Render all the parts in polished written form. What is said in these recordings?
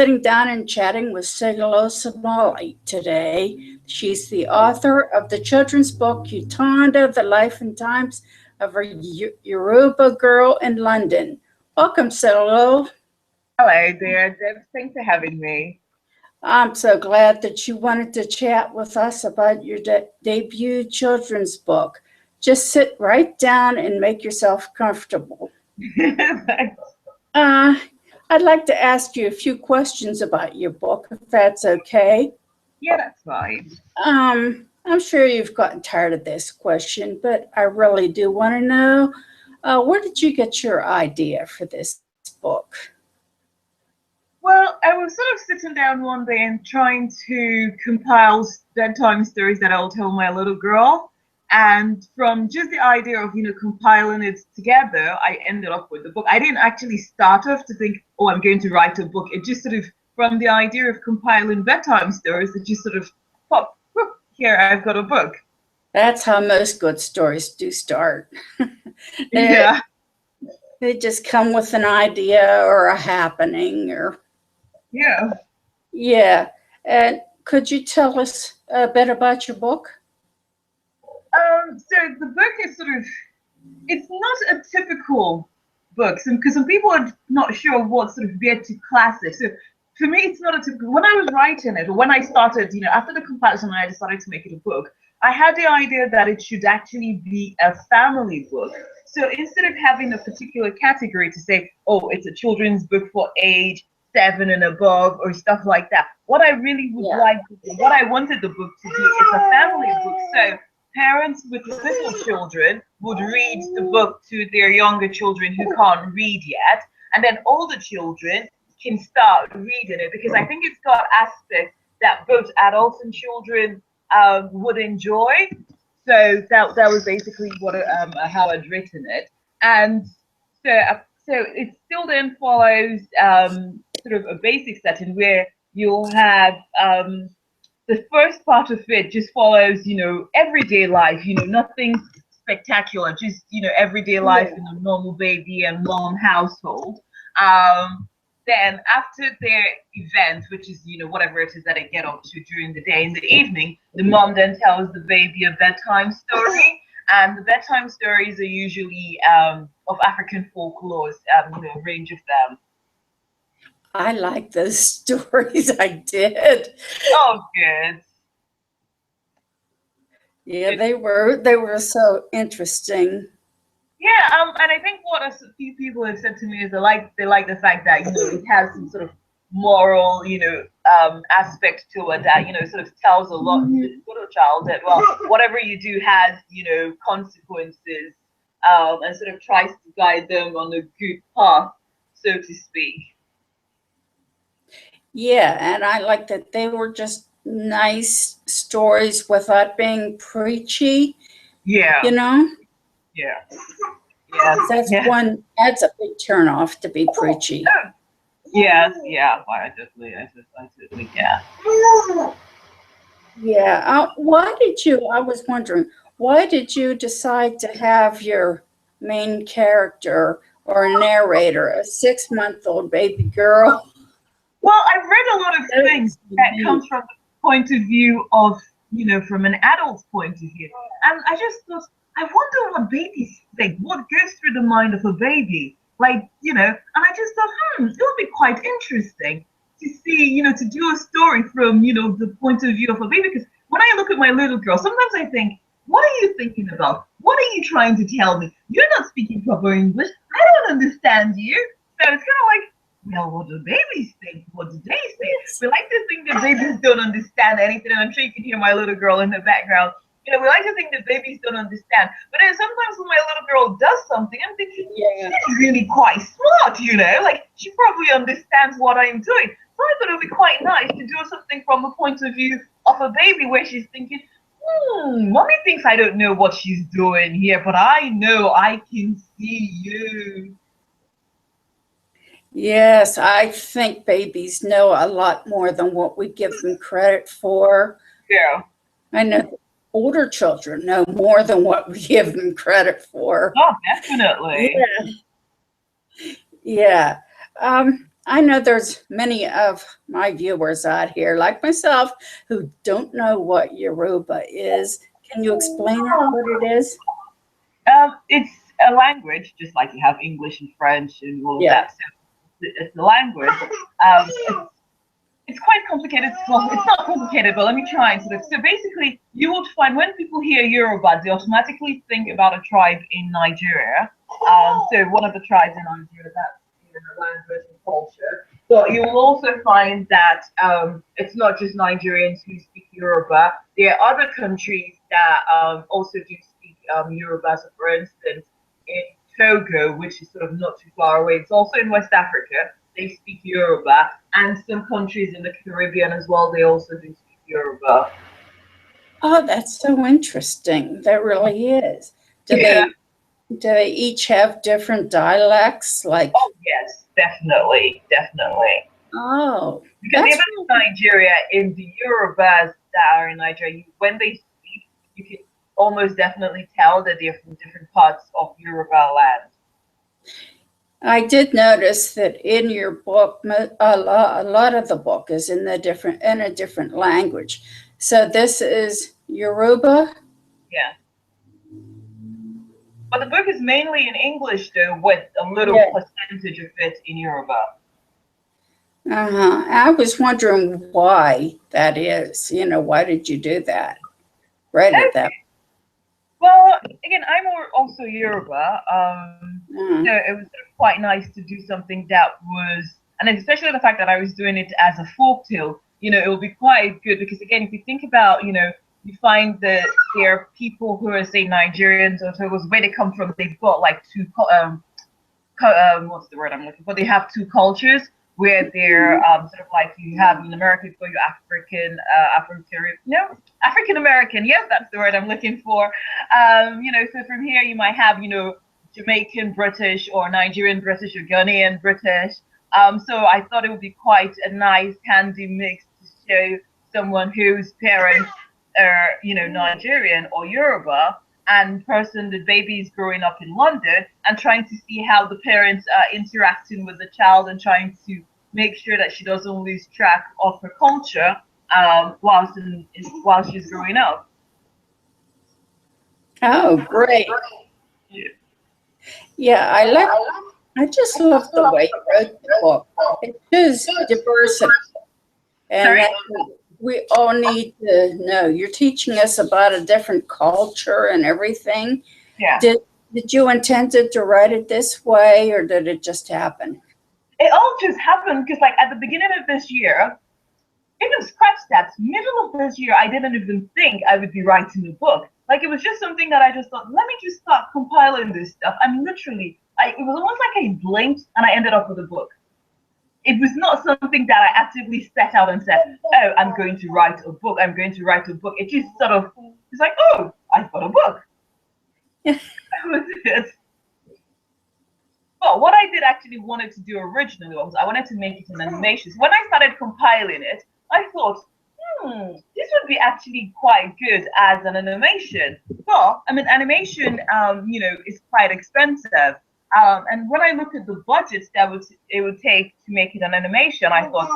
Sitting down and chatting with Segilola Samali today. She's the author of the children's book Yetunde, The Life and Times of a Yoruba Girl in London. Welcome, Segilola. Hello there, Deb. Thanks for having me. I'm so glad that you wanted to chat with us about your debut children's book. Just sit right down and make yourself comfortable. Thanks. Uh, I'd like to ask you a few questions about your book, if that's okay. Yeah, that's fine. I'm sure you've gotten tired of this question, but I really do want to know, where did you get your idea for this book? Well, I was sort of sitting down one day and trying to compile bedtime stories that I'll tell my little girl. And from just the idea of, compiling it together, I ended up with the book. I didn't actually start off to think, oh, I'm going to write a book. It just sort of, from the idea of compiling bedtime stories, it just sort of popped, whoop, here, I've got a book. That's how most good stories do start. Yeah. They just come with an idea or a happening or. Yeah. Yeah. And could you tell us a bit about your book? So the book is sort of, it's not a typical book, because some people are not sure what sort of weird to classic. So for me, it's not a typical. When I was writing it, or when I started, after the compilation, I decided to make it a book. I had the idea that it should actually be a family book. So instead of having a particular category to say, oh, it's a children's book for age 7 and above or stuff like that, what I really would like, what I wanted the book to be, is a family book. So parents with little children would read the book to their younger children who can't read yet, and then older children can start reading it, because I think it's got aspects that both adults and children would enjoy. So that was basically what how I'd written it, and so it still then follows sort of a basic setting where you'll have the first part of it just follows, everyday life, nothing spectacular, just, everyday life in a normal baby and mom household. Then after their event, which is, whatever it is that they get up to during the day, in the evening, the mom then tells the baby a bedtime story. And the bedtime stories are usually of African folklore, a range of them. I like those stories. I did. Oh, good. Yeah, they were so interesting. Yeah, and I think what a few people have said to me is they like the fact that it has some sort of moral aspect to it that sort of tells a lot to the little child that, well, whatever you do has consequences, and sort of tries to guide them on a good path, so to speak. Yeah, and I like that they were just nice stories without being preachy. Yeah. Yeah. That's that's a big turnoff to be preachy. Yes, yeah. I totally yeah. Yeah. I was wondering, why did you decide to have your main character or narrator a 6-month-old baby girl? Well, I've read a lot of things that comes from the point of view of, from an adult's point of view. And I just thought, I wonder what babies think, what goes through the mind of a baby. And I just thought, it would be quite interesting to see, to do a story from, the point of view of a baby. Because when I look at my little girl, sometimes I think, what are you thinking about? What are you trying to tell me? You're not speaking proper English. I don't understand you. So it's kind of like, well, what do babies think? What do they say? We like to think that babies don't understand anything, and I'm sure you can hear my little girl in the background. We like to think that babies don't understand. But then sometimes when my little girl does something, I'm thinking, she's really quite smart, like she probably understands what I'm doing. So I thought it would be quite nice to do something from the point of view of a baby where she's thinking, mommy thinks I don't know what she's doing here, but I know I can see you. Yes, I think babies know a lot more than what we give them credit for. Yeah. I know older children know more than what we give them credit for. Oh, definitely. Yeah. I know there's many of my viewers out here, like myself, who don't know what Yoruba is. Can you explain what it is? It's a language, just like you have English and French and all of Yeah. that. So it's a language. It's quite complicated. Well, it's not complicated, but let me try and sort of. So basically, you will find when people hear Yoruba, they automatically think about a tribe in Nigeria. So one of the tribes in Nigeria, that's the language and culture. But you will also find that it's not just Nigerians who speak Yoruba. There are other countries that also do speak Yoruba. So for instance, in Togo, which is sort of not too far away, it's also in West Africa. They speak Yoruba, and some countries in the Caribbean as well. They also do speak Yoruba. Oh, that's so interesting. That really is. Do Yeah. they each have different dialects? Like, Oh yes, definitely, definitely. oh, Because that's even in Nigeria, in the Yorubas that are in Nigeria, when they speak, you can almost definitely tell that they're from different parts of Yoruba land. I did notice that in your book, a lot of the book is in a different language. So this is Yoruba. Yeah. But the book is mainly in English, though, with a little Yeah. percentage of it in Yoruba. Uh-huh. I was wondering why that is. Why did you do that? Write it that. Well, again, I'm also Yoruba, Uh-huh. so it was sort of quite nice to do something that was, and especially the fact that I was doing it as a folk tale. It will be quite good because again, if you think about, you find that there are people who are say Nigerians or Togos, where they come from, they've got like two what's the word I'm looking for? They have two cultures where they're sort of like you have in America for your African American. Yes, that's the word I'm looking for. So from here you might have Jamaican British or Nigerian British or Ghanaian British. So I thought it would be quite a nice handy mix to show someone whose parents are Nigerian or Yoruba and the baby is growing up in London and trying to see how the parents are interacting with the child and trying to make sure that she doesn't lose track of her culture while she's growing up. Oh, great. Yeah. Yeah, I just love the way you wrote the book. It shows diversity. And Sorry? that we all need to know. You're teaching us about a different culture and everything. Yeah. Did you intend to write it this way, or did it just happen? It all just happened because, like, at the beginning of this year, even scratch that, middle of this year, I didn't even think I would be writing a book. Like, it was just something that I just thought, let me just start compiling this stuff. And literally, it was almost like I blinked and I ended up with a book. It was not something that I actively set out and said, oh, I'm going to write a book. I'm going to write a book. It just sort of, it's like, oh, I've got a book. That was it. But what I did actually wanted to do originally was I wanted to make it an animation. So when I started compiling it, I thought, this would be actually quite good as an animation. But I mean, animation, is quite expensive. And when I looked at the budgets it would take to make it an animation, I thought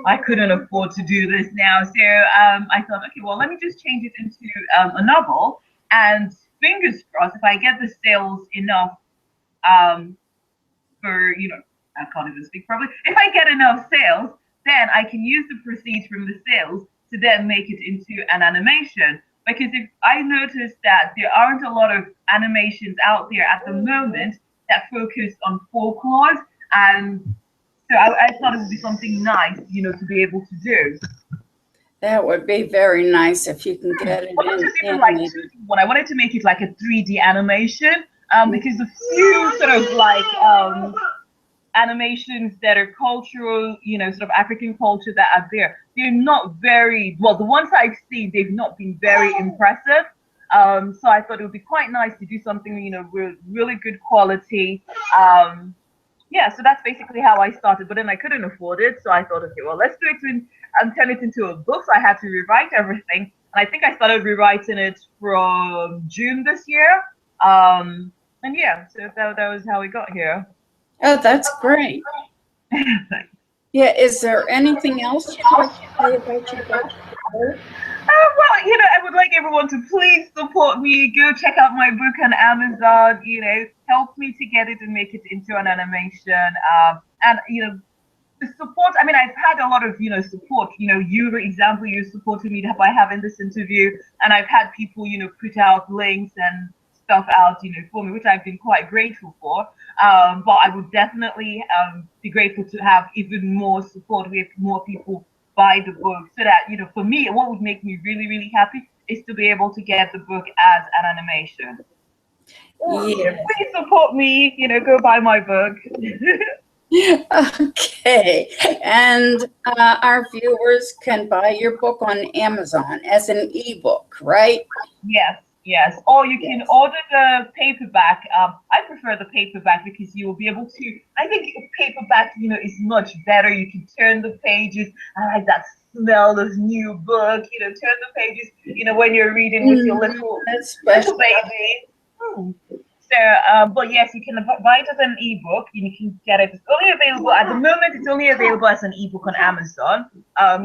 I couldn't afford to do this now. So I thought, okay, well, let me just change it into a novel. And fingers crossed, if I get the sales enough for, I can't even speak properly. If I get enough sales, then I can use the proceeds from the sales to then make it into an animation. Because if I noticed that there aren't a lot of animations out there at the moment that focus on folklore, and so I thought it would be something nice, to be able to do. That would be very nice if you can get it But not just even in like 2D one. I wanted to make it like a 3D animation because the few sort of like animations that are cultural, sort of African culture that are there, they're not very well. The ones I've seen, they've not been very impressive. So I thought it would be quite nice to do something, with really good quality. Yeah, so that's basically how I started. But then I couldn't afford it, so I thought, okay, well, let's do it and turn it into a book. So I had to rewrite everything, and I think I started rewriting it from June this year. And yeah, so that was how we got here. Oh, that's great. Yeah, is there anything else you'd like to say about your book? Well, I would like everyone to please support me. Go check out my book on Amazon. Help me to get it and make it into an animation. And the support. I mean, I've had a lot of support. You, for example, you supported me by having this interview, and I've had people put out links and stuff out for me, which I've been quite grateful for. But I would definitely be grateful to have even more support with more people buy the book, so that for me, what would make me really really happy is to be able to get the book as an animation. Yeah. Please support me. Go buy my book. Okay, and our viewers can buy your book on Amazon as an ebook, right? Yes. Or you can order the paperback. I prefer the paperback because you will be able to. I think paperback, is much better. You can turn the pages. I like that smell of new book. Turn the pages. When you're reading with your little baby. But yes, you can buy it as an ebook. You can get it. It's only available at the moment. It's only available as an ebook on Amazon.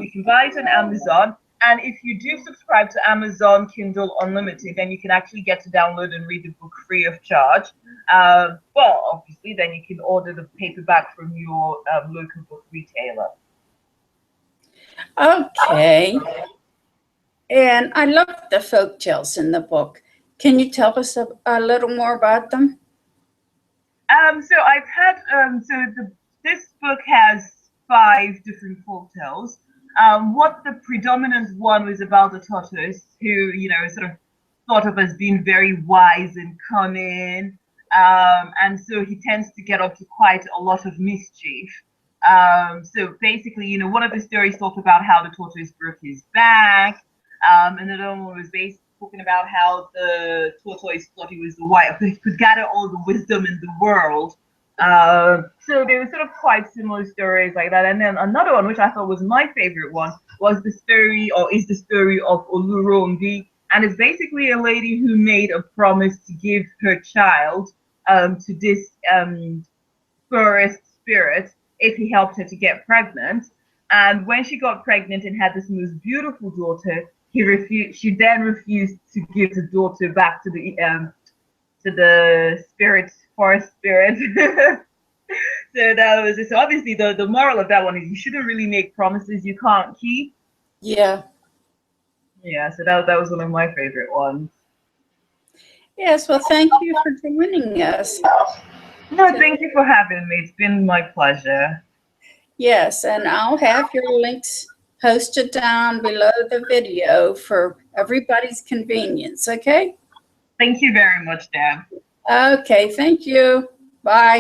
You can buy it on Amazon, and if you do subscribe to Amazon Kindle Unlimited, then you can actually get to download and read the book free of charge. Well, obviously, then you can order the paperback from your local book retailer. Okay, and I love the folk tales in the book. Can you tell us a little more about them? So I've had this book has 5 different folk tales. What the predominant one was about a tortoise who is sort of thought of as being very wise and cunning, and so he tends to get up to quite a lot of mischief. So basically, one of the stories talked about how the tortoise broke his back, and another one was based talking about how the tortoise thought he was the wise, he could gather all the wisdom in the world. So they were sort of quite similar stories like that. And then another one, which I thought was my favorite one, was the story, or is the story of Olurombi. And it's basically a lady who made a promise to give her child to this forest spirit if he helped her to get pregnant. And when she got pregnant and had this most beautiful daughter, she then refused to give the daughter back to the spirit, forest spirit. So that was it. So obviously the moral of that one is you shouldn't really make promises you can't keep. Yeah. Yeah, so that was one of my favorite ones. Yes, well, thank you for joining us. No, thank you for having me. It's been my pleasure. Yes, and I'll have your links posted down below the video for everybody's convenience, okay? Thank you very much, Dan. Okay, thank you. Bye.